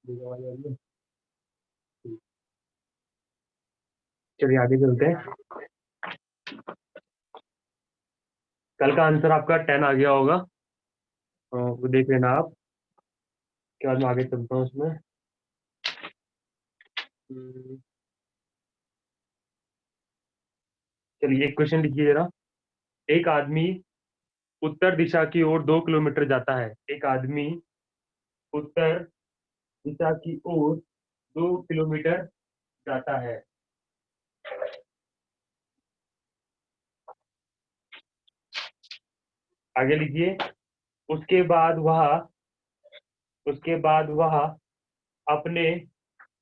ठीक है, आवाज आ रही है? चलिए आगे चलते हैं। कल का आंसर आपका 10 आ गया होगा, तो वो देख लेना आप। के बाद मैं आगे चलता हूँ उसमें। हम्म, चलिए एक क्वेश्चन लिखिए जरा। एक आदमी उत्तर दिशा की ओर 2 किलोमीटर जाता है। एक आदमी उत्तर दिशा की ओर 2 किलोमीटर जाता है। आगे लिखिए। उसके बाद वह उसके बाद वह अपने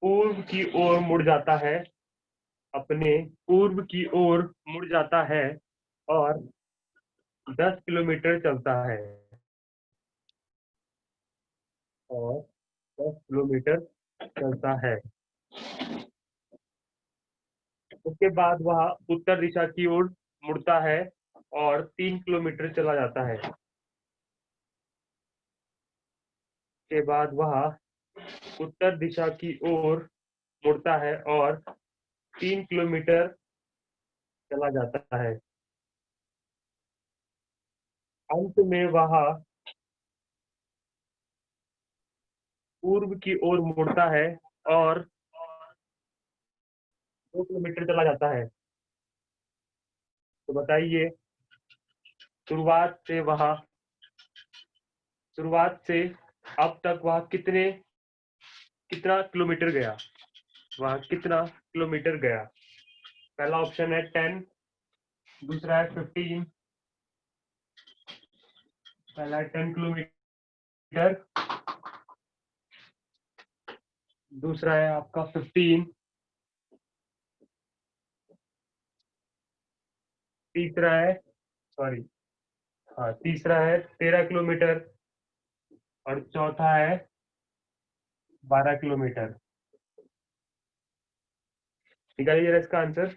पूर्व की ओर मुड़ जाता है। अपने पूर्व की ओर मुड़ जाता है और 10 किलोमीटर चलता है। और 10 किलोमीटर चलता है। उसके बाद वह उत्तर दिशा की ओर मुड़ता है और 3 किलोमीटर चला जाता है। उसके बाद वह उत्तर दिशा की ओर मुड़ता है और 3 किलोमीटर चला जाता है। अंत में वह पूर्व की ओर मुड़ता है और 2 किलोमीटर चला जाता है। तो बताइए, शुरुआत से वह शुरुआत से अब तक वह कितना किलोमीटर गया। वह कितना किलोमीटर गया। पहला ऑप्शन है 10, दूसरा है 15। पहला है 10 किलोमीटर, दूसरा है आपका 15, तीसरा है, सॉरी, हाँ तीसरा है 13 किलोमीटर और चौथा है 12 किलोमीटर। निकालिए जरा इसका आंसर।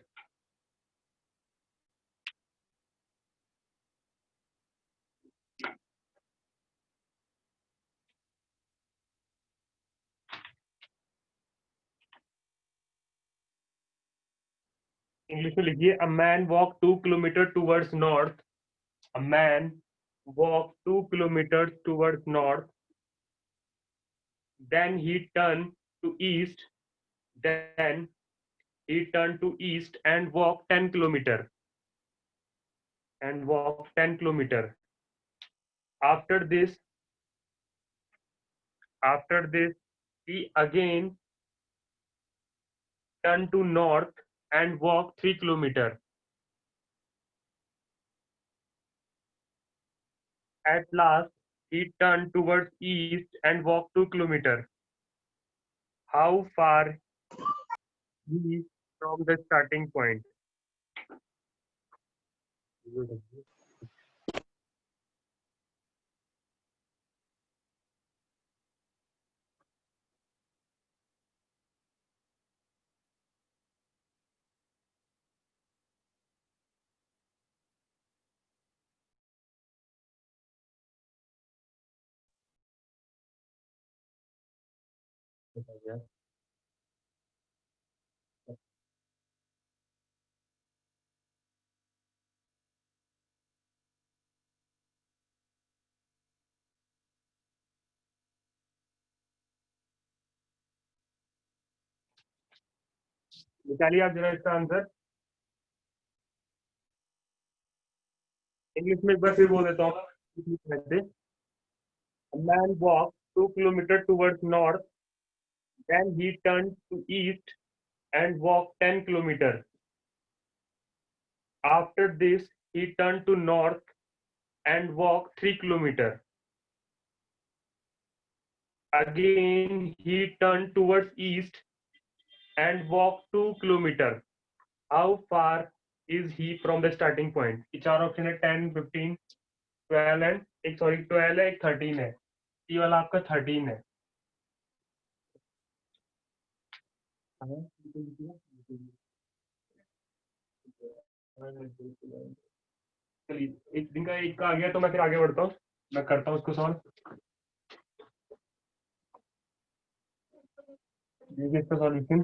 इंग्लिश में लिखिए। A man walk 2 kilometre towards north. A man walk 2 kilometre towards north, then he turned to east, then he turned to east and walked 10 kilometer. After this, after this, he again turned to north and walked 3 kilometer. At last, he turned towards east and walked 2 kilometer. How far he from the starting point? निकालिए आप जरा इसका answer. English में एक बार फिर बोल देता हूँ। A man walked 2 kilometers towards north, then he turned to east and walked 10 kilometers. After this, he turned to north and walked 3 kilometers. Again, he turned towards east and walked 2 kilometers. How far is he from the starting point? ये चार option है 10, 15, 12 and एक sorry 12 है, एक 13 है। ये वाला आपका 13 है। चलिए एक दिन का एक का आ गया, तो मैं फिर आगे बढ़ता हूँ। मैं करता हूँ उसको सॉल्व। देखिए इसका सॉल्यूशन।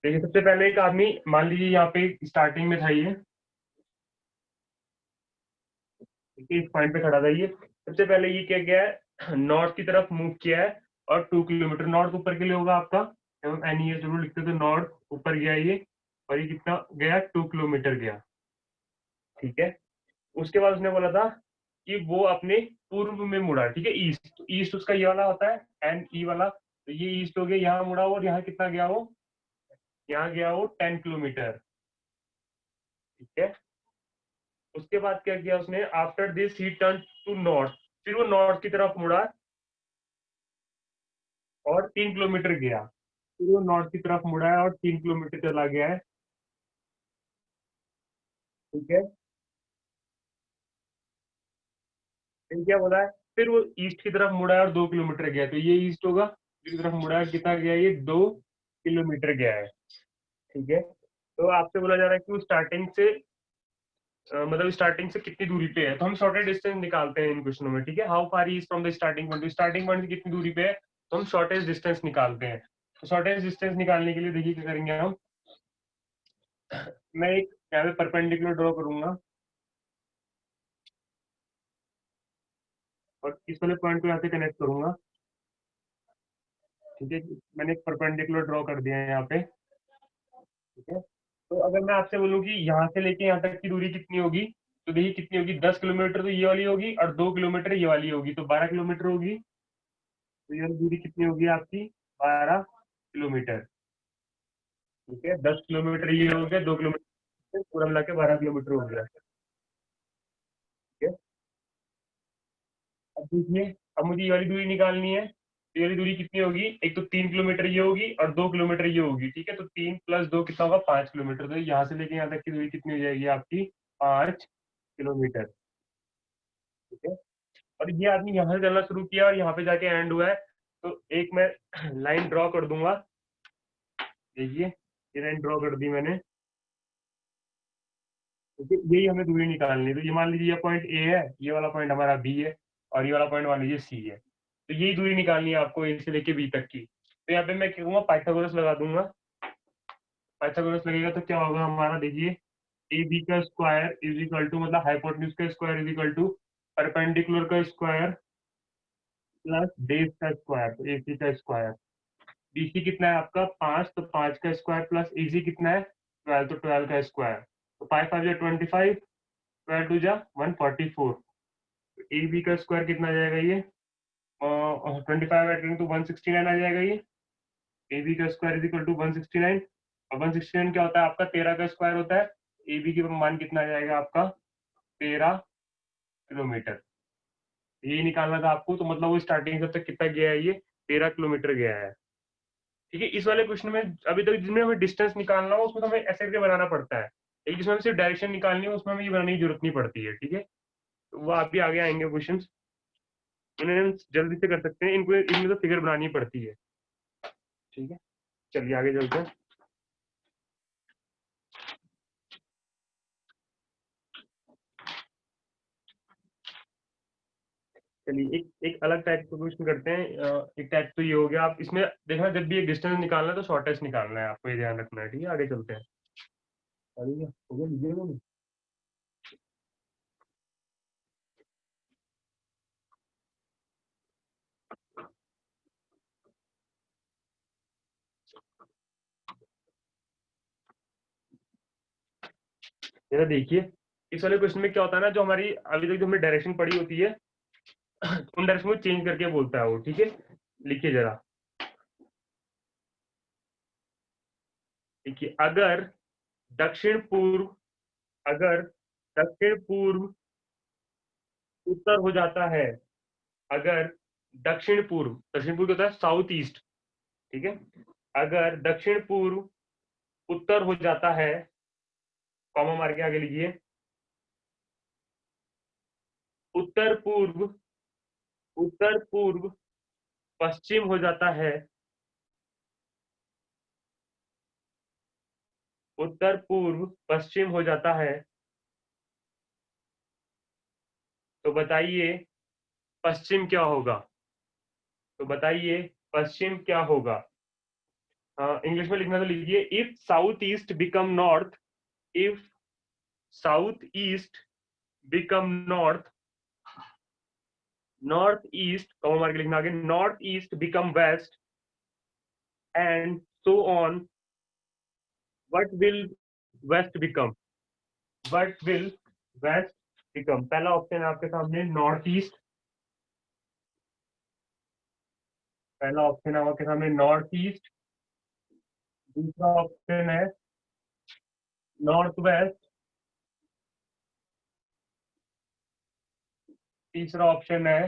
देखिए सबसे पहले एक आदमी, मान लीजिए यहाँ पे स्टार्टिंग में था ये, इस पॉइंट पे खड़ा था ये। सबसे पहले ये क्या किया है, नॉर्थ की तरफ मूव किया है, और 2 किलोमीटर नॉर्थ ऊपर के लिए होगा आपका, जब हम एन जरूर लिखते तो नॉर्थ ऊपर गया ये, और ये कितना गया, 2 किलोमीटर गया। ठीक है, उसके बाद उसने बोला था कि वो अपने पूर्व में मुड़ा, ठीक है, ईस्ट, ईस्ट उसका ये वाला होता है एन ई वाला, तो ये ईस्ट हो गया, यहाँ मुड़ा और यहाँ कितना गया वो, यहाँ गया वो 10 किलोमीटर। ठीक है, उसके बाद क्या किया उसने, after this he turn to north, फिर वो नॉर्थ की तरफ मुड़ा और 3 किलोमीटर गया, फिर वो नॉर्थ की तरफ मुड़ा है और 3 किलोमीटर चला गया है। ठीक है, फिर क्या बोला है, फिर वो ईस्ट की तरफ मुड़ा है और 2 किलोमीटर गया, तो ये ईस्ट होगा, की तरफ मुड़ा है, कितना गया ये, 2 किलोमीटर गया है। ठीक है, तो आपसे बोला जा रहा है कि वो स्टार्टिंग से मतलब स्टार्टिंग से कितनी दूरी पे है, तो हम शॉर्टेस्ट डिस्टेंस निकालते हैं इन क्वेश्चनों में। ठीक है, how far is from the starting point, starting point से कितनी दूरी पे है, तो हम शॉर्टेस्ट डिस्टेंस निकालते हैं। तो शॉर्टेस्ट डिस्टेंस निकालने के लिए देखिए क्या करेंगे हम, मैं एक यहाँ पे परपेंडिकुलर ड्रॉ करूंगा, और इस वाले पॉइंट को यहाँ से कनेक्ट करूंगा। ठीक है, मैंने एक परपेंडिकुलर ड्रॉ कर दिया है यहाँ पे। ठीक है, तो अगर मैं आपसे बोलूँ कि यहाँ से लेके यहाँ तक की दूरी कितनी होगी, तो देखिए कितनी होगी, 10 किलोमीटर तो ये वाली होगी, और 2 किलोमीटर ये वाली होगी, तो 12 किलोमीटर होगी। तो ये दूरी कितनी होगी आपकी, 12 किलोमीटर। ठीक है, 10 किलोमीटर ये हो गया, 2 किलोमीटर पूरा मिला के 12 किलोमीटर हो गया। ठीक है, अब देखिए, अब मुझे ये वाली दूरी निकालनी है, तो ये वाली दूरी कितनी होगी, एक तो 3 किलोमीटर ये होगी और 2 किलोमीटर ये होगी। ठीक है, तो 3 + 2 कितना होगा, 5 किलोमीटर, तो यहाँ से लेके यहाँ तक की दूरी कितनी हो जाएगी आपकी, 5 किलोमीटर। ठीक है, और ये आदमी यहाँ से चलना शुरू किया और यहाँ पे जाके एंड हुआ है, तो एक मैं लाइन ड्रॉ कर दूंगा। देखिए ये लाइन ड्रॉ कर दी मैंने। ठीक है, यही हमें दूरी निकालनी है, तो ये मान लीजिए ये पॉइंट ए है, ये वाला पॉइंट हमारा बी है, और ये वाला पॉइंट मान लीजिए सी है, तो यही दूरी निकालनी है आपको ए से लेके बी तक की। तो यहाँ पे मैं क्या कहूँगा, पाइथागोरस लगा दूंगा। पाइथागोरस लगेगा तो क्या होगा हमारा, देखिए ए बी का स्क्वायर इज इक्वल टू, मतलब हाइपोटेन्यूज का square is equal to perpendicular का स्क्वायर प्लस बेस का स्क्वायर, तो ए सी का स्क्वायर। बीसी कितना है आपका, 5, तो 5 का स्क्वायर प्लस एसी कितना है, 12, तो 12 का स्क्वायर। तो 5 5 जा 25, 12 2 जा 144। ए बी का स्क्वायर कितना आ जाएगा ये, 25 ऐड करेंगे तो 169 आ जाएगा ये। ए बी का स्क्वायर इज इक्वल टू 169, और 169 क्या होता है आपका, 13 का स्क्वायर होता है। ए बी की मान कितना आ जाएगा आपका, 13 किलोमीटर। यही निकालना था आपको, तो मतलब वो स्टार्टिंग से तक कितना गया है ये, 13 किलोमीटर गया है। ठीक है, इस वाले क्वेश्चन में अभी तक जिसमें हमें डिस्टेंस निकालना हो उसमें तो हमें ऐसे करके बनाना पड़ता है, एक जिसमें हमें सिर्फ डायरेक्शन निकालनी है उसमें हमें ये बनाने की जरूरत नहीं पड़ती है। ठीक है, तो वो आप भी आगे आएंगे क्वेश्चन, उन्हें हम जल्दी से कर सकते हैं, इनको इनमें तो फिगर बनानी पड़ती है। ठीक है, चलिए आगे चलते हैं। चलिए एक एक अलग टाइप का क्वेश्चन करते हैं। एक टाइप तो ये हो गया, आप इसमें देखना जब भी एक डिस्टेंस निकालना है तो शॉर्टेस्ट निकालना है, आपको ये ध्यान रखना है। ठीक है, आगे चलते हैं। चलिए हो गया, लीजिए। जरा देखिए, इस वाले क्वेश्चन में क्या होता है ना, जो हमारी अभी तक जो हमने डायरेक्शन पढ़ी होती है उन डायरेक्शन को चेंज करके बोलता है वो। ठीक है, लिखिए जरा। देखिए, दक्षिण पूर्व अगर दक्षिण पूर्व उत्तर हो जाता है, अगर दक्षिण पूर्व होता है साउथ ईस्ट। ठीक है, अगर दक्षिण पूर्व उत्तर हो जाता है, कॉमा मार के आगे लिखिए, उत्तर पूर्व उत्तर पूर्व पश्चिम हो जाता है, उत्तर पूर्व पश्चिम हो जाता है, तो बताइए पश्चिम क्या होगा, तो बताइए पश्चिम क्या होगा? इंग्लिश में लिखना तो लिखिए, if south east become north, if south east become north, north east comma मार के लिखना आगे, north east become west and so on, what will west become? What will west become? पहला ऑप्शन है आपके सामने नॉर्थ ईस्ट, पहला option है आपके सामने नॉर्थ ईस्ट, दूसरा ऑप्शन है नॉर्थ वेस्ट, तीसरा ऑप्शन है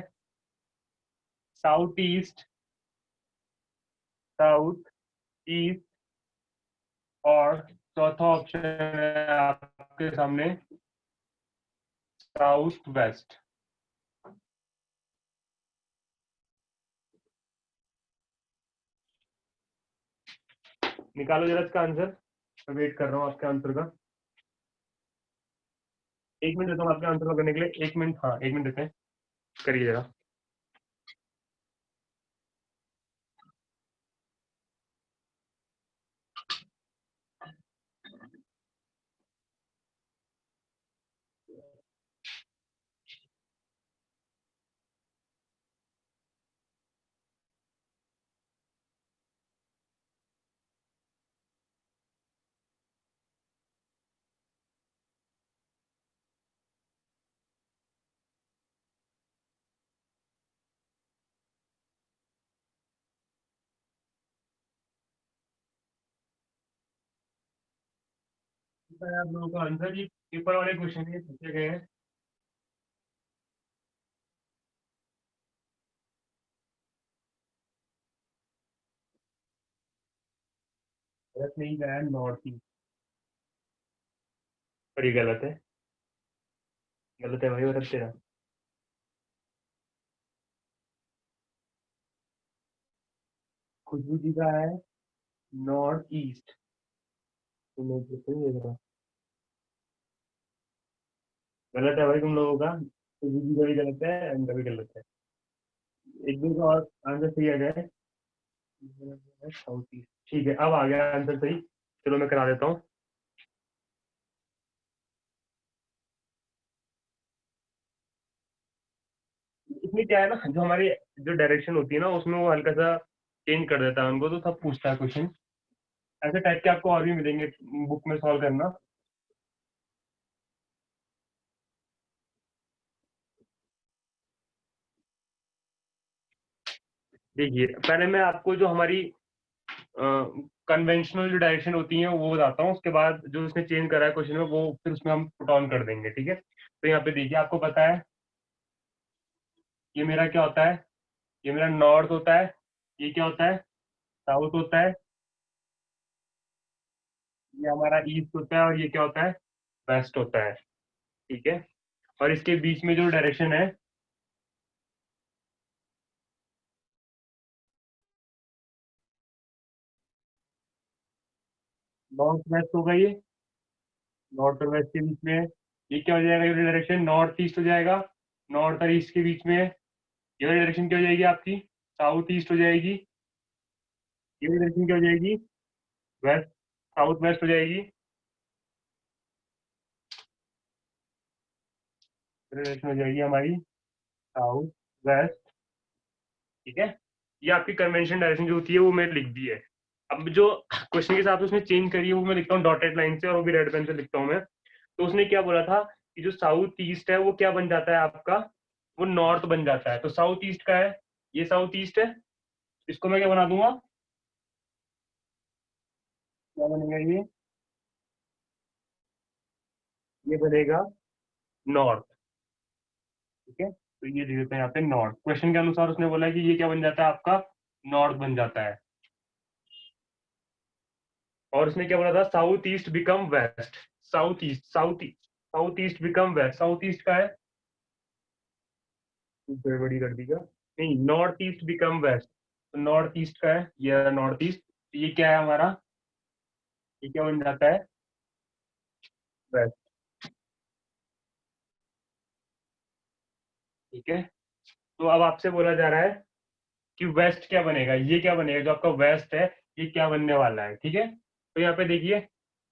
साउथ ईस्ट, साउथ ईस्ट, और चौथा ऑप्शन है आपके सामने साउथ वेस्ट। निकालो जरा इसका आंसर, मैं वेट कर रहा हूँ आपके आंसर का। 1 मिनट देता हूँ आपके आंसर को करने के लिए, 1 मिनट, हाँ 1 मिनट देते हैं, करिए जरा। आप लोगों का आंसर, ये पेपर वाले क्वेश्चन ये पूछे गए हैं। गलत नहीं गया है, नॉर्थ ईस्ट, पर ये गलत है, गलत है भाई, बता तेरा। खुशबू जी का है नॉर्थ ईस्ट, तुम लोग देखो ये जरा, गलत है भाई तुम लोगों का, खुशबू जी का भी गलत है, इनका भी गलत है। एक दो का और आंसर सही आ जाए। साउथ ईस्ट, ठीक है, अब आ गया आंसर सही, चलो मैं करा देता हूँ। इसमें क्या है ना, जो हमारी जो डायरेक्शन होती है ना, उसमें वो हल्का सा चेंज कर देता है उनको, तो सब पूछता है क्वेश्चन। ऐसे टाइप के आपको और भी मिलेंगे बुक में सॉल्व करना। देखिए पहले मैं आपको जो हमारी कन्वेंशनल जो डायरेक्शन होती है वो बताता हूँ, उसके बाद जो उसने चेंज करा है क्वेश्चन में वो फिर उसमें हम पुट ऑन कर देंगे, ठीक है। तो यहाँ पे देखिए, आपको पता है ये मेरा क्या होता है, ये मेरा नॉर्थ होता है, ये क्या होता है, साउथ होता है, ये हमारा ईस्ट होता है, और ये क्या होता है, वेस्ट होता है, ठीक है। और इसके बीच में जो डायरेक्शन है, नॉर्थ वेस्ट होगा ये, नॉर्थ और वेस्ट के बीच में है। ये क्या हो जाएगा, ये डायरेक्शन नॉर्थ ईस्ट हो जाएगा, नॉर्थ और ईस्ट के बीच में है। ये डायरेक्शन क्या हो जाएगी आपकी, साउथ ईस्ट हो जाएगी। ये डायरेक्शन क्या हो जाएगी, वेस्ट, साउथ वेस्ट हो जाएगी। डायरेक्शन हो जाएगी हमारी साउथ वेस्ट, ठीक है। ये आपकी कन्वेंशन डायरेक्शन जो होती है वो मैंने लिख दी है। अब जो क्वेश्चन के हिसाब से उसने चेंज करी है वो मैं लिखता हूँ डॉटेड लाइन से, और वो भी रेड पेन से लिखता हूँ मैं। तो उसने क्या बोला था कि जो साउथ ईस्ट है वो क्या बन जाता है आपका, वो नॉर्थ बन जाता है। तो साउथ ईस्ट का है, ये साउथ ईस्ट है, इसको मैं क्या बना दूंगा, क्या बनेगा ये बनेगा नॉर्थ, ठीक है। तो ये दे देते हैं यहाँ पे नॉर्थ, क्वेश्चन के अनुसार उसने बोला है कि ये क्या बन जाता है आपका, नॉर्थ बन जाता है। और उसने क्या बोला था, south east become west, south east, south east, south east become west, south east का है, गड़बड़ी कर दी क्या, नहीं, नॉर्थ ईस्ट बिकम वेस्ट, तो नॉर्थ ईस्ट का है, ये नॉर्थ ईस्ट, ये क्या है हमारा, ये क्या बन जाता है, वेस्ट, ठीक है। तो अब आपसे बोला जा रहा है कि वेस्ट क्या बनेगा, ये क्या बनेगा, जो आपका वेस्ट है ये क्या बनने वाला है। ठीक है, तो यहाँ पे देखिए,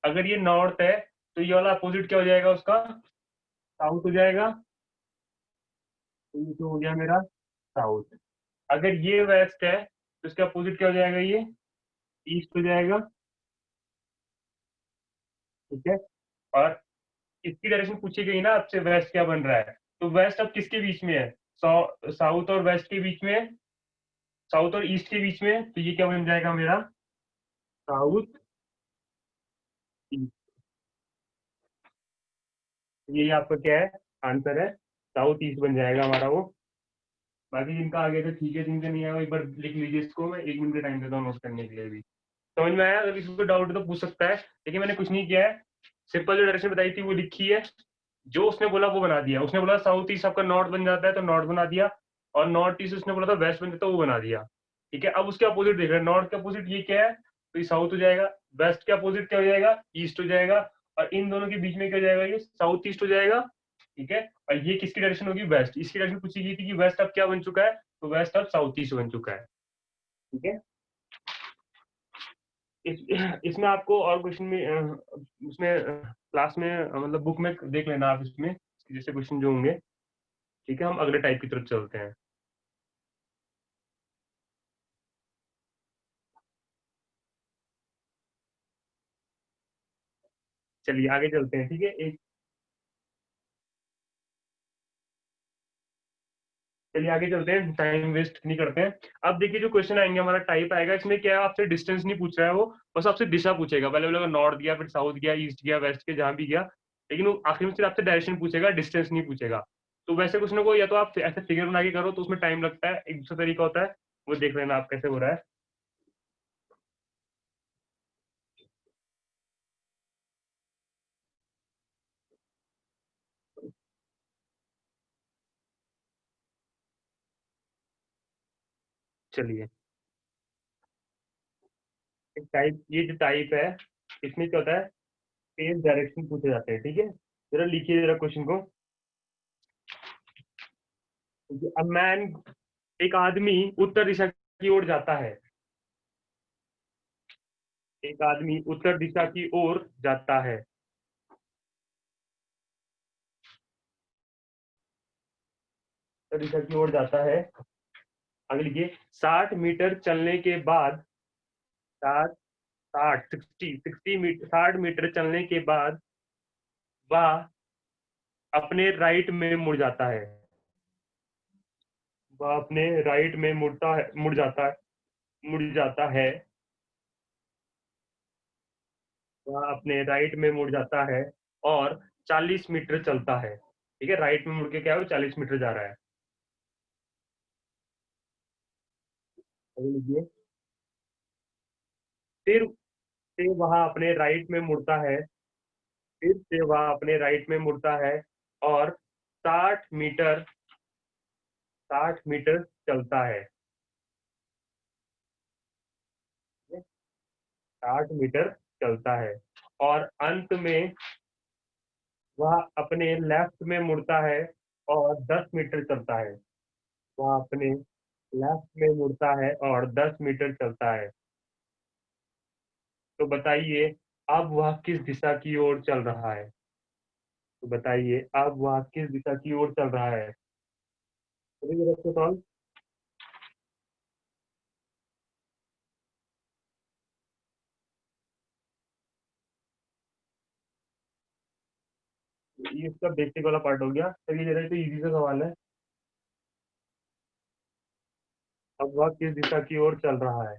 अगर ये नॉर्थ है तो ये वाला अपोजिट क्या हो जाएगा उसका, साउथ हो जाएगा। तो ये तो हो गया मेरा साउथ। अगर ये वेस्ट है तो इसका अपोजिट क्या हो जाएगा, ये ईस्ट हो जाएगा। ठीक है, और इसकी डायरेक्शन पूछी गई ना आपसे, वेस्ट क्या बन रहा है, तो वेस्ट अब किसके बीच में है, साउथ और वेस्ट के बीच में है, साउथ और ईस्ट के बीच में है, तो ये क्या बन जाएगा मेरा, साउथ ईस्ट। ये आपका क्या है, आंसर है, साउथ ईस्ट बन जाएगा हमारा वो। बाकी जिनका आगे तो ठीक है, जिनका नहीं आया वो एक बार लिख लीजिए इसको, मैं 1 मिनट का टाइम देता हूँ नोट करने के लिए भी। समझ में आया, अगर किसी को डाउट है तो पूछ सकता है, लेकिन मैंने कुछ नहीं किया है, सिंपल जो डायरेक्शन बताई थी वो लिखी है, जो उसने बोला वो बना दिया। उसने बोला साउथ ईस्ट आपका नॉर्थ बन जाता है तो नॉर्थ बना दिया, और नॉर्थ ईस्ट उसने बोला था वेस्ट बन जाता है, वो बना दिया। ठीक है, अब उसके अपोजिट देख रहे हैं, नॉर्थ के अपोजिट ये क्या है, तो ये साउथ हो जाएगा, वेस्ट के अपोजिट क्या हो जाएगा, ईस्ट हो जाएगा, और इन दोनों के बीच में क्या हो जाएगा, ये साउथ ईस्ट हो जाएगा। ठीक है, और ये किसकी डायरेक्शन होगी, वेस्ट। इसकी डायरेक्शन पूछी गई थी कि वेस्ट अब क्या बन चुका है, तो वेस्ट अब साउथ ईस्ट बन चुका है। ठीक है, इस इसमें आपको और क्वेश्चन में उसमें क्लास में मतलब बुक में देख लेना आप इसमें जैसे क्वेश्चन जो होंगे। ठीक है, हम अगले टाइप की तरफ चलते हैं। चलिए आगे चलते हैं। ठीक है, एक चलिए आगे चलते हैं, टाइम वेस्ट नहीं करते हैं। अब देखिए जो क्वेश्चन आएंगे, हमारा टाइप आएगा, इसमें क्या है, आपसे डिस्टेंस नहीं पूछ रहा है वो, बस आपसे दिशा पूछेगा। पहले बोलेगा नॉर्थ गया, फिर साउथ गया, ईस्ट गया, वेस्ट गया, जहां भी गया, लेकिन वो आखिर में सिर्फ आपसे डायरेक्शन पूछेगा, डिस्टेंस नहीं पूछेगा। तो वैसे क्वेश्चन को या तो आप ऐसे फिगर बना के करो तो उसमें टाइम लगता है, एक दूसरा तरीका होता है, वो देख लेना आप कैसे हो रहा है। चलिए, एक टाइप, ये जो टाइप है इसमें क्या होता है, फेस डायरेक्शन पूछे जाते हैं। ठीक है, जरा लिखिए जरा क्वेश्चन को। अ मैन, एक आदमी उत्तर दिशा की ओर जाता है, एक आदमी उत्तर दिशा की ओर जाता है, उत्तर दिशा की ओर जाता है। आगे लिखिए, 60 मीटर चलने के बाद, साठ साठ सिक्सटी सिक्सटी मीटर 60 मीटर चलने के बाद वह अपने राइट में मुड़ जाता है, वह अपने राइट में मुड़ता है, मुड़ जाता है, मुड़ जाता है, वह अपने राइट में मुड़ जाता है और 40 मीटर चलता है। ठीक है, राइट में मुड़ के क्या है, वो 40 मीटर जा रहा है। आगे लिखिए, फिर से वह अपने राइट में मुड़ता है, फिर से वह अपने राइट में मुड़ता है और 60 मीटर 60 मीटर चलता है। 60 मीटर चलता है और अंत में वह अपने लेफ्ट में मुड़ता है और 10 मीटर चलता है। वह अपने लेफ्ट में मुड़ता है और 10 मीटर चलता है। तो बताइए, अब वह किस दिशा की ओर चल रहा है, तो बताइए अब वह किस दिशा की ओर चल रहा है। करिए जरा इसको सॉल्व। ये इसका बेसिक वाला पार्ट हो गया। चलिए जरा, तो इजी सा सवाल है। अब वह किस दिशा की ओर चल रहा है।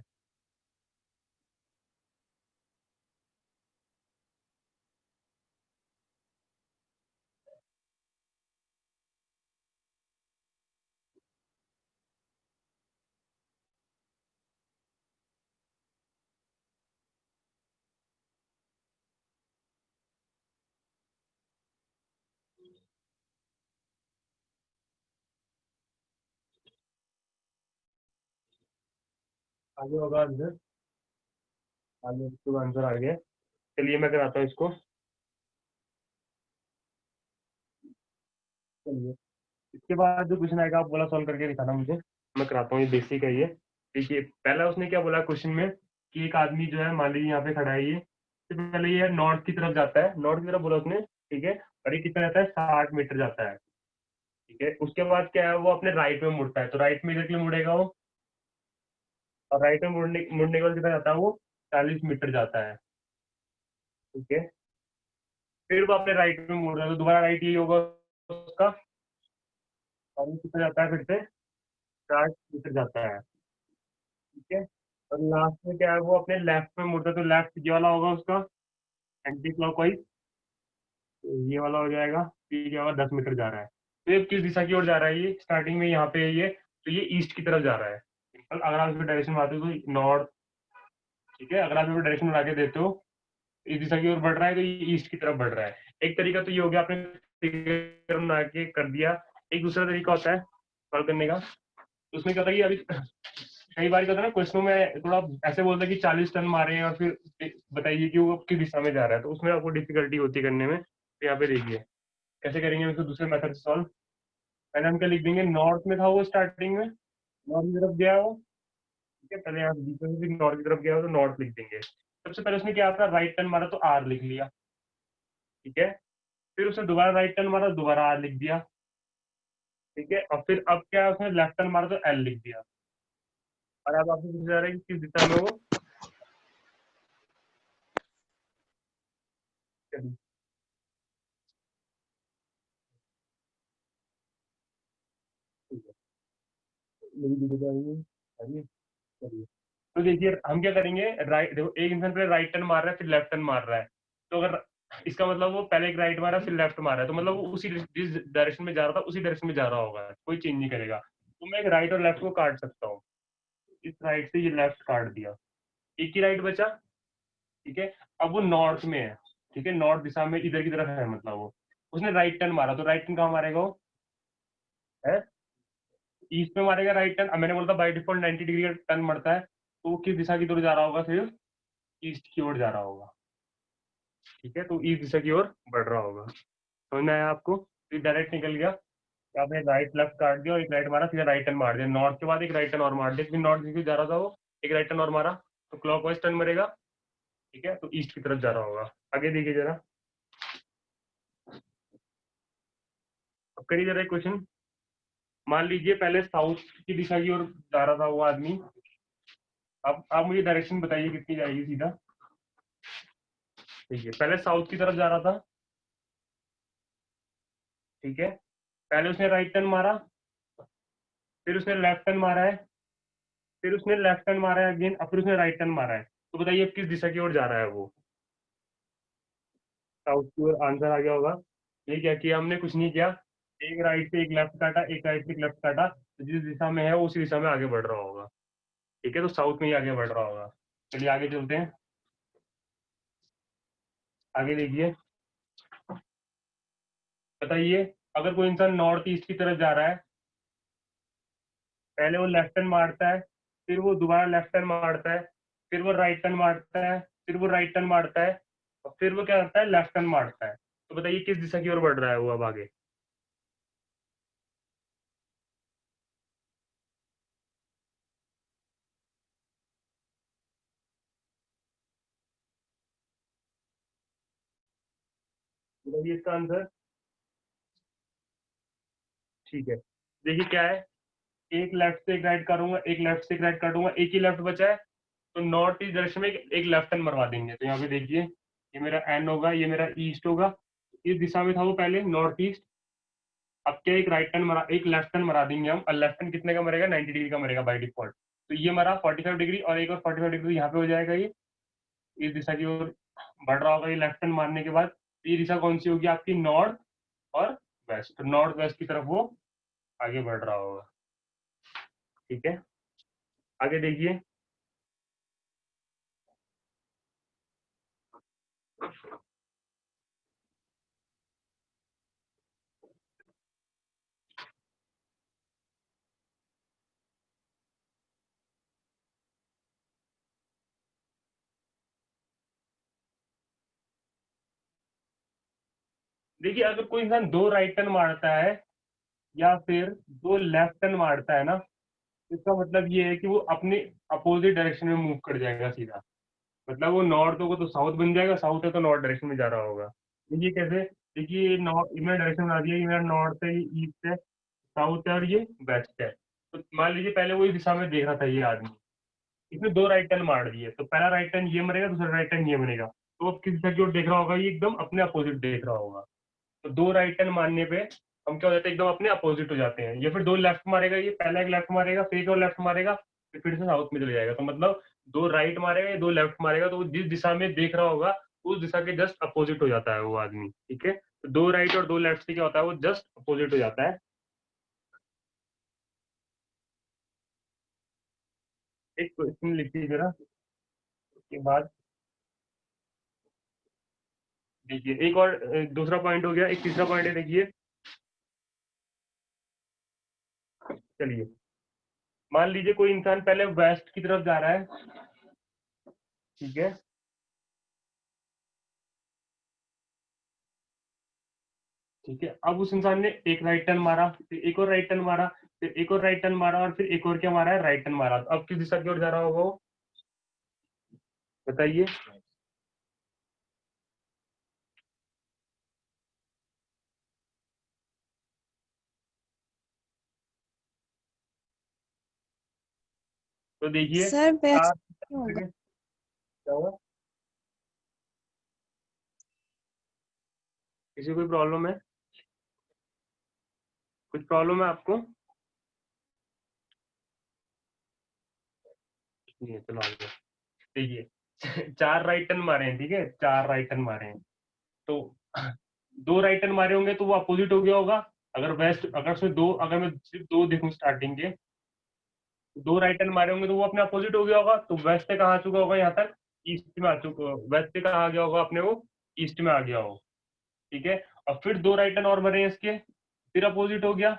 आगे होगा आंसर, आगे इसका आंसर आ गया। चलिए मैं कराता हूँ इसको। चलिए, इसके बाद जो क्वेश्चन आएगा आप बोला सॉल्व करके दिखाना मुझे। मैं कराता हूँ, ये बेसिक है ये। देखिए पहला उसने क्या बोला क्वेश्चन में कि एक आदमी जो है मान लीजिए यहाँ पे खड़ा है ये, तो पहले ये नॉर्थ की तरफ जाता है, नॉर्थ की तरफ बोला उसने, ठीक है, और ये कितना जाता है 60 मीटर जाता है, ठीक है। उसके बाद क्या है वो अपने राइट में मुड़ता है, तो राइट में इधर मुड़ेगा वो, और राइट में मुड़ने मुड़ने के बाद कितना जाता है वो 40 मीटर जाता है, ठीक है। फिर वो अपने राइट में मुड़ रहा है, तो दोबारा राइट यही होगा उसका, और ये कितना जाता है फिर से 60 मीटर जाता है, ठीक है। और लास्ट में क्या है वो अपने लेफ्ट में मुड़ता है, तो लेफ्ट ये वाला होगा उसका एंटी क्लॉकवाइज, तो ये वाला हो जाएगा, तो ये क्या होगा 10 मीटर जा रहा है। तो ये किस दिशा की ओर जा रहा है, ये स्टार्टिंग में यहाँ पे है ये, तो ये ईस्ट की तरफ जा रहा है। अगर आप इसमें डायरेक्शन बनाते हो तो नॉर्थ, ठीक है, अगर आप इसमें डायरेक्शन बना के देते हो इस दिशा की ओर बढ़ रहा है, तो ये ईस्ट की तरफ बढ़ रहा है। एक तरीका तो ये हो गया, आपने फिगर बना के कर दिया। एक दूसरा तरीका होता है सॉल्व करने का, तो उसमें क्या होता है कि अभी कई बार क्या होता है ना, क्वेश्चनों में थोड़ा ऐसे बोलता है कि 40 टन मारे हैं और फिर बताइए कि वो किस दिशा में जा रहा है, तो उसमें आपको डिफिकल्टी होती है करने में। तो यहाँ पे देखिए कैसे करेंगे इसको दूसरे मेथड से सॉल्व। पहले हम क्या लिख देंगे, नॉर्थ में था वो स्टार्टिंग में, नॉर्थ की तरफ गया वो, ठीक है, पहले यहाँ बीच में से नॉर्थ की तरफ गया हो तो नॉर्थ लिख देंगे। सबसे पहले उसने क्या था, राइट टर्न मारा तो आर लिख लिया, ठीक है। फिर उसने दोबारा राइट टर्न मारा, दोबारा आर लिख दिया, ठीक है। और फिर अब क्या है, उसने लेफ्ट टर्न मारा तो एल लिख दिया। और अब आपको पूछा जा रहा है कि किस दिशा में वो, चलिए, ठीक है, मेरी वीडियो पे आइए, आइए, चलिए। तो देखिए हम क्या करेंगे, राइट देखो, एक इंसान पहले राइट टर्न मार रहा है फिर लेफ्ट टर्न मार रहा है, तो अगर इसका मतलब वो पहले एक राइट मारा फिर लेफ्ट मारा है, तो मतलब वो उसी जिस डायरेक्शन में जा रहा था उसी डायरेक्शन में जा रहा होगा, कोई चेंज नहीं करेगा। तो मैं एक राइट और लेफ्ट को काट सकता हूँ, इस राइट से ये लेफ्ट काट दिया, एक ही राइट बचा, ठीक है। अब वो नॉर्थ में है, ठीक है, नॉर्थ दिशा में इधर की तरफ है, मतलब वो उसने राइट टर्न मारा, तो राइट टर्न कहाँ मारेगा वो, है ईस्ट में मारेगा राइट टर्न। अब मैंने बोला था बाई डिफॉल्ट 90 डिग्री का टर्न मरता है, तो वो किस दिशा की तरफ जा रहा होगा, फिर ईस्ट की ओर जा रहा होगा, ठीक है, तो ईस्ट दिशा की ओर बढ़ रहा होगा। समझ में आया आपको, फिर डायरेक्ट निकल गया, तो आपने राइट लेफ्ट काट दिया और एक राइट मारा, फिर राइट टर्न मार दिया, नॉर्थ के बाद एक राइट टर्न और मार दिया, फिर नॉर्थ दिशा जा रहा था वो, एक राइट टर्न और मारा, तो क्लॉकवाइज टर्न मरेगा, ठीक है, तो ईस्ट की तरफ जा रहा होगा। आगे देखिए जरा, अब करिए जरा एक क्वेश्चन। मान लीजिए पहले साउथ की दिशा की ओर जा रहा था वो आदमी, अब आप मुझे डायरेक्शन बताइए कितनी जाएगी सीधा। ठीक है, पहले साउथ की तरफ जा रहा था, ठीक है, पहले उसने राइट टर्न मारा, फिर उसने लेफ्ट टर्न मारा है, फिर उसने लेफ्ट टर्न मारा है अगेन, अब फिर उसने राइट टर्न मारा है, तो बताइए किस दिशा की ओर जा रहा है वो, साउथ की ओर आंसर आ गया होगा। ये क्या किया हमने, कुछ नहीं किया, एक राइट से एक लेफ्ट काटा, एक राइट से एक लेफ्ट काटा, तो जिस दिशा में है वो उसी दिशा में आगे बढ़ रहा होगा, ठीक है, तो साउथ में ही आगे बढ़ रहा होगा। चलिए आगे चलते हैं, आगे देखिए, बताइए अगर कोई इंसान नॉर्थ ईस्ट की तरफ जा रहा है, पहले वो लेफ्ट टर्न मारता है, फिर वो दोबारा लेफ्ट टर्न मारता है, फिर वो राइट टर्न मारता है, फिर वो राइट टर्न मारता है, और फिर वो क्या करता है, लेफ्ट टर्न मारता है, तो बताइए किस दिशा की ओर बढ़ रहा है वो अब आगे। बताइए इसका आंसर, ठीक है। देखिए क्या है, एक लेफ्ट से एक राइट करूंगा, एक लेफ्ट से एक राइट काटूंगा, एक ही लेफ्ट बचा है, तो नॉर्थ ईस्ट डायरेक्शन में एक लेफ्ट टर्न मरवा देंगे, तो यहाँ पे देखिए ये मेरा एन होगा, ये मेरा ईस्ट होगा, इस दिशा में था वो पहले नॉर्थ ईस्ट, अब क्या एक राइट टर्न मरा, एक लेफ्ट टर्न मरा देंगे हम, और लेफ्ट टर्न कितने का मरेगा, 90 डिग्री का मरेगा बाई डिफॉल्ट, तो ये मरा 45 डिग्री, और एक और 45 डिग्री यहाँ पे हो जाएगा, ये इस दिशा की ओर बढ़ रहा होगा ये लेफ्ट टर्न मारने के बाद, तो ये दिशा कौन सी होगी आपकी, नॉर्थ और वेस्ट, तो नॉर्थ वेस्ट की तरफ वो आगे बढ़ रहा होगा, ठीक है। आगे देखिए, देखिए अगर कोई इंसान दो राइट टर्न मारता है या फिर दो लेफ्ट टर्न मारता है ना, इसका मतलब ये है कि वो अपने अपोजिट डायरेक्शन में मूव कर जाएगा सीधा। मतलब वो नॉर्थ होगा तो साउथ बन जाएगा, साउथ है तो नॉर्थ डायरेक्शन में जा रहा होगा। तो ये कैसे? देखिए नॉर्थ मैंने डायरेक्शन बना दिया, ये मेरा नॉर्थ है, ये ईस्ट है, साउथ है और ये वेस्ट है। तो मान लीजिए पहले वो इस दिशा में देख रहा था ये आदमी, इसने दो राइट टर्न मार दिए, तो पहला राइट टर्न ये मरेगा, दूसरा राइट टर्न ये मरेगा। तो अब किस दिशा की ओर देख रहा होगा? ये एकदम अपने अपोजिट देख रहा होगा। तो दो राइट टर्न मारने पे हम क्या हो जाते हैं, एकदम अपने अपोजिट हो जाते हैं। या फिर दो लेफ्ट मारेगा, ये पहला एक लेफ्ट मारेगा, फिर एक और लेफ्ट मारेगा, फिर से साउथ में चले जाएगा। तो मतलब दो राइट मारेगा या दो लेफ्ट मारेगा, तो वो जिस दिशा में देख रहा होगा उस दिशा के जस्ट अपोजिट हो जाता है वो आदमी। ठीक है, तो दो राइट और दो लेफ्ट से क्या होता है, वो जस्ट अपोजिट हो जाता है। एक क्वेश्चन लिखिए जरा, उसके बाद देखिए एक और दूसरा पॉइंट हो गया, एक तीसरा पॉइंट है, देखिए। चलिए, मान लीजिए कोई इंसान पहले वेस्ट की तरफ जा रहा है। ठीक है, ठीक है, अब उस इंसान ने एक राइट टर्न मारा, फिर एक और राइट टर्न मारा, फिर एक और राइट टर्न मारा, और फिर एक और क्या मारा है, राइट टर्न मारा। तो अब किस दिशा की ओर जा रहा होगा वो? बताइए। तो देखिए सर चार बेस्ट होगा। क्या हुआ? किसी कोई प्रॉब्लम है? कुछ प्रॉब्लम है आपको? नहीं है, चलो आगे। देखिए चार राइट टर्न मारे हैं, ठीक है, चार राइट टर्न मारे हैं। तो दो राइट टर्न मारे होंगे तो वो अपोजिट हो गया होगा। अगर वेस्ट, अगर से दो, अगर मैं सिर्फ दो देखूं स्टार्टिंग के, दो राइट टर्न मारे होंगे तो वो अपने अपोजिट हो गया होगा। तो वेस्ट से कहाँ आ चुका होगा, यहाँ तक ईस्ट में आ चुका, वेस्ट से कहाँ आ गया होगा अपने वो, ईस्ट में आ गया हो। ठीक है, और फिर दो राइट टर्न और मरे हैं इसके, फिर अपोजिट हो गया,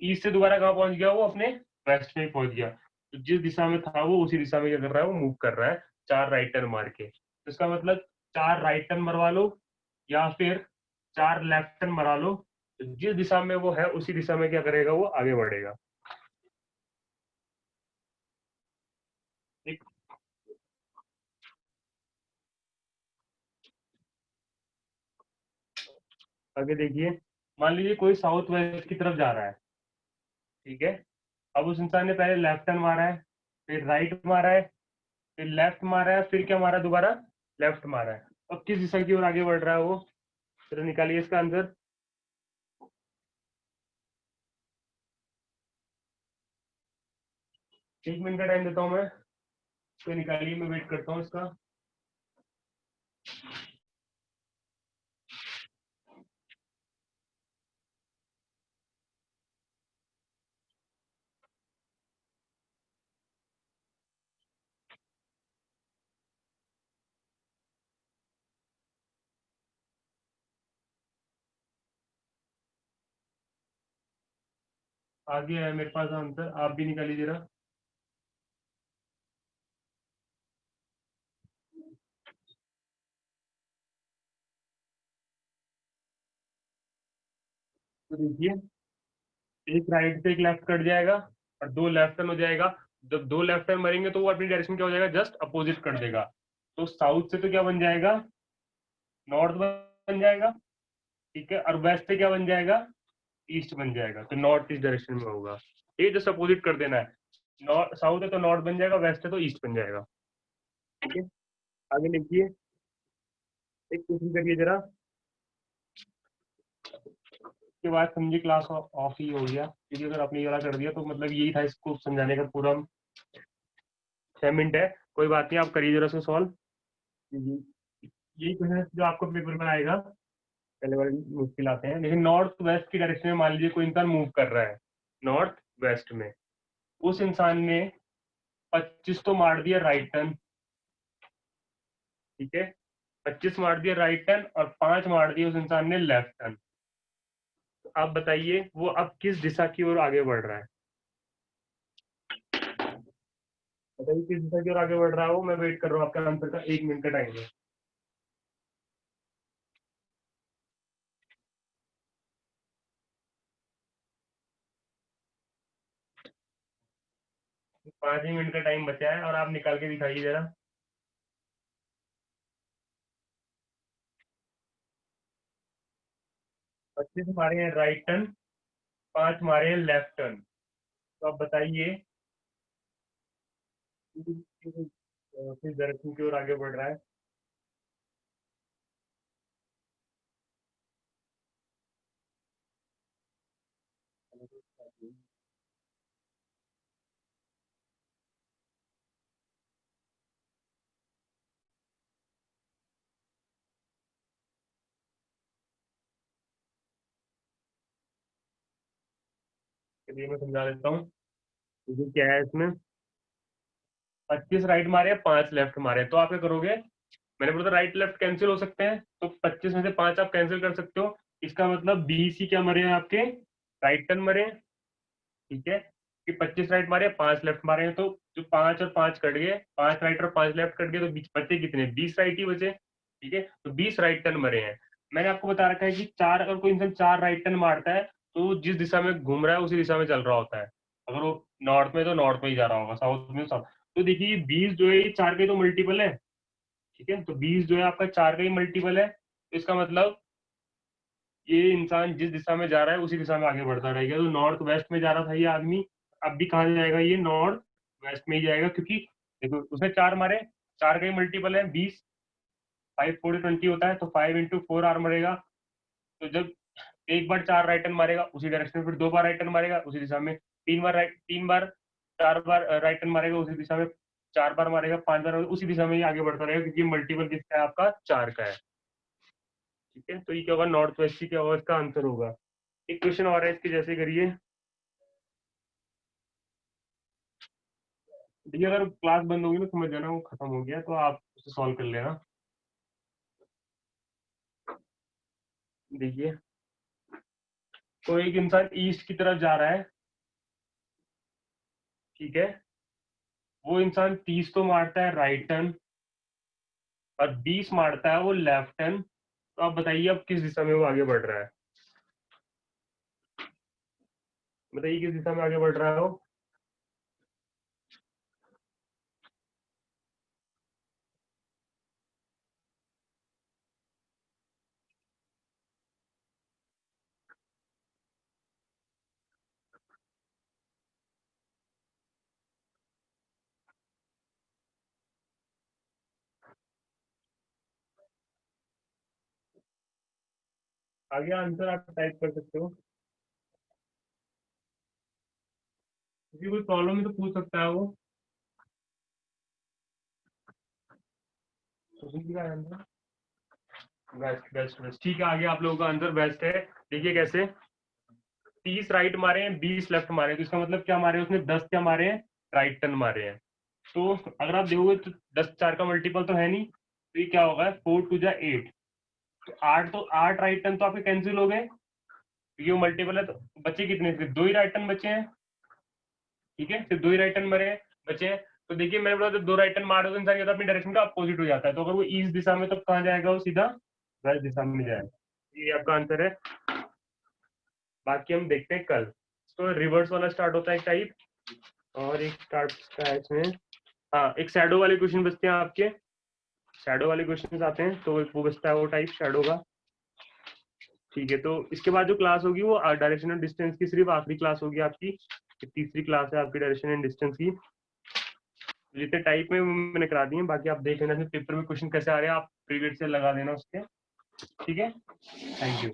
ईस्ट से दोबारा कहाँ पहुंच गया वो, अपने वेस्ट में पहुंच गया। तो जिस दिशा में था वो उसी दिशा में क्या कर रहा है, वो मूव कर रहा है, चार राइट टर्न मार के। तो इसका मतलब चार राइट टर्न मरवा लो या फिर चार लेफ्ट टर्न मरा लो, तो जिस दिशा में वो है उसी दिशा में क्या करेगा, वो आगे बढ़ेगा। ठीक, आगे देखिए, मान लीजिए कोई साउथ वेस्ट की तरफ जा रहा है। ठीक है, अब उस इंसान ने पहले लेफ्ट टर्न मारा है, फिर राइट मारा है, फिर लेफ्ट मारा है, फिर क्या मारा, दोबारा लेफ्ट मारा है। अब किस दिशा की ओर आगे बढ़ रहा है वो? फिर निकालिए इसका आंसर। एक मिनट का टाइम देता हूँ मैं, तो निकालिए, मैं वेट करता हूँ इसका। आगे है मेरे पास आंसर, आप भी निकालिए जरा। तो देखिए, एक राइट से एक लेफ्ट कट जाएगा और दो लेफ्ट टर्न हो जाएगा। जब दो लेफ्ट टर्न मरेंगे तो वो अपनी डायरेक्शन क्या हो जाएगा, जस्ट अपोजिट कर देगा। तो साउथ से तो क्या बन जाएगा, नॉर्थ बन जाएगा। ठीक है, और वेस्ट से क्या बन जाएगा, ईस्ट बन जाएगा। तो नॉर्थ ईस्ट डायरेक्शन में होगा। ये जस्ट अपोजिट कर देना है, नॉर्थ साउथ है तो नॉर्थ बन जाएगा, वेस्ट है तो ईस्ट बन जाएगा। ठीक है, आगे लिखिए, एक क्वेश्चन करिए जरा, उसके बाद समझिए क्लास ऑफ ही हो गया, क्योंकि अगर आपने ये वाला कर दिया तो मतलब यही था इसको समझाने का पूरा। 6 मिनट है, कोई बात नहीं, आप करिए जरा से सॉल्व। यही क्वेश्चन जो आपको पेपर में आएगा, पहले वाले मुश्किल आते हैं। लेकिन नॉर्थ वेस्ट की डायरेक्शन में मान लीजिए कोई इंसान मूव कर रहा है, नॉर्थ वेस्ट में, उस इंसान ने 25 तो मार दिया राइट टर्न। ठीक है, 25 मार दिया राइट टर्न और 5 मार दिया उस इंसान ने लेफ्ट टर्न। तो आप बताइए वो अब किस दिशा की ओर आगे बढ़ रहा है? बताइए किस दिशा की ओर आगे बढ़ रहा है वो। मैं वेट कर रहा हूँ आपका आंसर का, 1 मिनट का टाइम है। 5 ही मिनट का टाइम बचा है और आप निकाल के दिखाइए जरा। 25 मारे हैं राइट टर्न, 5 मारे हैं लेफ्ट टर्न। तो आप बताइए किस डायरेक्शन की ओर आगे बढ़ रहा है। चलिए मैं समझा देता हूँ। देखिए क्या है इसमें, 25 राइट मारे हैं, 5 लेफ्ट मारे हैं। तो आप क्या करोगे, मैंने बोला था राइट लेफ्ट कैंसिल हो सकते हैं, तो 25 में से 5 आप कैंसिल कर सकते हो। इसका मतलब 20 ही क्या मरे हैं आपके, राइट टर्न मरे हैं। ठीक है, कि 25 राइट मारे, 5 लेफ्ट मारे हैं, तो जो 5 और 5 कट गए, 5 राइट और 5 लेफ्ट कट गए, तो बीच बचे कितने, 20 राइट ही बचे। ठीक है, तो 20 राइट टर्न मरे हैं। मैंने आपको बता रखा है कि चार, अगर कोई इंसान 4 राइट टर्न मारता है तो जिस दिशा में घूम रहा है उसी दिशा में चल रहा होता है। अगर वो नॉर्थ में तो नॉर्थ में ही जा रहा होगा, साउथ में तो साउथ। तो देखिए 20 जो है ये 4 का ही तो मल्टीपल है। ठीक है, तो 20 जो है आपका 4 का ही मल्टीपल है, तो इसका मतलब ये इंसान जिस दिशा में जा रहा है उसी दिशा में आगे बढ़ता रहेगा। तो नॉर्थ वेस्ट में जा रहा था ये आदमी, अब भी कहाँ जाएगा, ये नॉर्थ वेस्ट में ही जाएगा, क्योंकि देखो उसने 4 मारे, 4 का ही मल्टीपल है 20, 5 4 20 होता है, तो 5 इंटू 4 आर मरेगा। तो जब एक बार 4 राइट टर्न मारेगा उसी डायरेक्शन में, फिर 2 बार राइट टर्न मारेगा उसी दिशा में, 3 बार 4 बार राइट टर्न मारेगा उसी दिशा में, 4 बार मारेगा, 5 बार उसी दिशा में ही आगे बढ़ता रहेगा, क्योंकि मल्टीपल किसका है, आपका 4 का है। ठीक है, तो ये क्या होगा, नॉर्थ वेस्ट ही क्या होगा, इसका आंसर होगा। एक क्वेश्चन और है इसके जैसे करिए। देखिए अगर क्लास बंद होगी ना, समझ जाना वो खत्म हो गया, तो आप उसे सॉल्व कर लेना। देखिए, तो एक इंसान ईस्ट की तरफ जा रहा है। ठीक है, वो इंसान 30 तो मारता है राइट टर्न और 20 मारता है वो लेफ्ट टर्न। तो आप बताइए अब किस दिशा में वो आगे बढ़ रहा है, बताइए किस दिशा में आगे बढ़ रहा है वो। आगे आंसर आप टाइप कर सकते हो, किसी कोई प्रॉब्लम है तो पूछ सकता है वो। क्वेश्चन का आंसर बेस्ट बेस्ट बेस्ट। ठीक है, आगे आप लोगों का आंसर बेस्ट है। देखिए कैसे, 30 राइट मारे हैं, 20 लेफ्ट मारे हैं, तो इसका मतलब क्या मारे हैं उसने, 10 क्या मारे हैं, राइट टर्न मारे हैं। तो अगर आप देखोगे तो 10 4 का मल्टीपल तो है नहीं, तो ये क्या होगा, 4 2 जा 8। तो 8, तो 8 राइट टर्न तो आपके कैंसिल हो गए, क्योंकि वो मल्टीपल है। तो बचे कितने, सिर्फ 2 ही राइट टर्न बचे हैं। ठीक है, सिर्फ 2 ही राइट टर्न मरे हैं, बचे हैं। तो देखिए मैंने बोला, जब 2 राइट टर्न मारे तो इंसान अपनी डायरेक्शन का अपोजिट हो जाता है, तो अगर वो ईस्ट दिशा में, तो कहाँ जाएगा, वो सीधा वेस्ट दिशा में जाएगा। ये आपका आंसर है। बाकी हम देखते हैं कल। तो रिवर्स वाला स्टार्ट होता है एक टाइप, और एक स्टार्ट का है इसमें। हाँ, एक शैडो वाले क्वेश्चन बचते हैं आपके, शैडो वाले क्वेश्चन आते हैं, तो वो बचता है वो टाइप शैडो का। ठीक है, तो इसके बाद जो क्लास होगी वो डायरेक्शन एंड डिस्टेंस की सिर्फ आखिरी क्लास होगी आपकी। तीसरी क्लास है आपकी डायरेक्शन एंड डिस्टेंस की। जितने टाइप में मैंने करा दिए, बाकी आप देख लेना पेपर में क्वेश्चन कैसे आ रहे हैं, आप प्रीवियस से लगा देना उसके। ठीक है, थैंक यू।